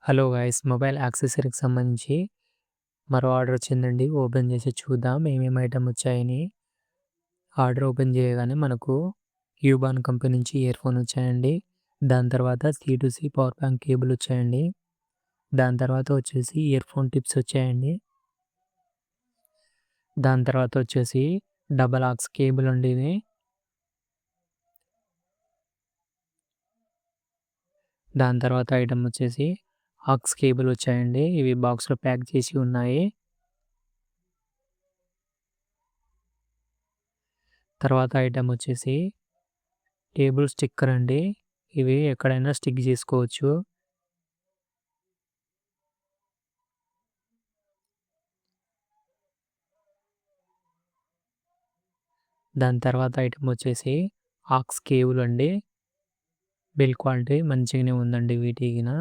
Hello guys, mobile యాక్సెసరీకి సంబంధించి మరో order వచ్చిందండి. ఓపెన్ చేసి చూద్దాం ఏమేమి ఐటమ్ వచ్చాయని. ఆర్డర్ ఓపెన్ చేయగానే మనకు యూబాన్ కంపెనీ నుంచి ఇయర్ ఫోన్ వచ్చాయండి. దాని తర్వాత C2C పవర్ బ్యాంక్ కేబుల్ వచ్చాయండి. దాని తర్వాత వచ్చేసి ఇయర్ ఫోన్ టిప్స్ వచ్చాయండి. దాని తర్వాత వచ్చేసి డబల్ ఆక్స్ కేబుల్ అండి ఇది. దాని తర్వాత ఐటమ్ వచ్చేసి ఆక్స్ కేబుల్ వచ్చాయండి. ఇవి బాక్స్లో ప్యాక్ చేసి ఉన్నాయి. తర్వాత ఐటమ్ వచ్చేసి టేబుల్ స్టిక్కర్ అండి. ఇవి ఎక్కడైనా స్టిక్ చేసుకోవచ్చు. దాని తర్వాత ఐటమ్ వచ్చేసి ఆక్స్ కేబుల్ అండి. బిల్ క్వాలిటీ మంచిగానే ఉందండి వీటికిన.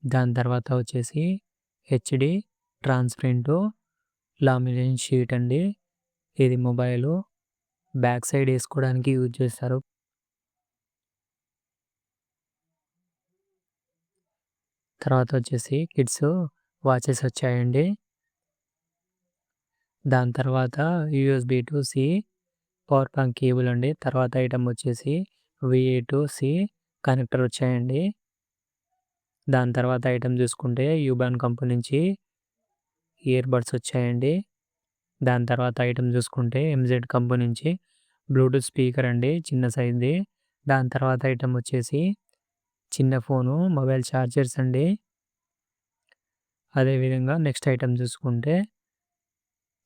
దాని తర్వాత వచ్చేసి హెచ్డి ట్రాన్స్పరెంట్ లామినేషన్ షీట్ అండి. ఇది మొబైల్ బ్యాక్ సైడ్ వేసుకోవడానికి యూజ్ చేస్తారు. తర్వాత వచ్చేసి కిడ్స్ వాచెస్ వచ్చాయండి. దాని తర్వాత USB to C power bank cable అండి. తర్వాత ఐటమ్ వచ్చేసి VA to C కనెక్టర్ వచ్చాయండి. దాని తర్వాత ఐటమ్ చూసుకుంటే యూబాన్ కంపెనీ నుంచి ఇయర్ బడ్స్ వచ్చాయండి. దాని తర్వాత ఐటమ్ చూసుకుంటే MZ కంపెనీ నుంచి బ్లూటూత్ స్పీకర్ అండి, చిన్న సైజ్ది. దాని తర్వాత ఐటమ్ వచ్చేసి చిన్న ఫోను మొబైల్ ఛార్జర్స్ అండి. అదేవిధంగా నెక్స్ట్ ఐటమ్ చూసుకుంటే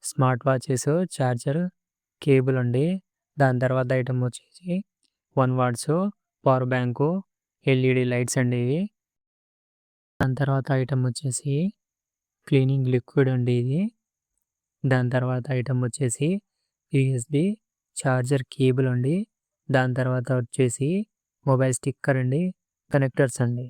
స్మార్ట్ వాచెస్ ఛార్జర్ కేబుల్ అండి. దాని తర్వాత ఐటమ్ వచ్చేసి 1 watts power bank LED lights అండి ఇవి. దాని తర్వాత ఐటమ్ వచ్చేసి క్లీనింగ్ లిక్విడ్ అండి ఇది. దాని తర్వాత ఐటమ్ వచ్చేసి USB ఛార్జర్ కేబుల్ అండి. దాని తర్వాత వచ్చేసి మొబైల్ స్టిక్కర్ అండి, కనెక్టర్స్ అండి.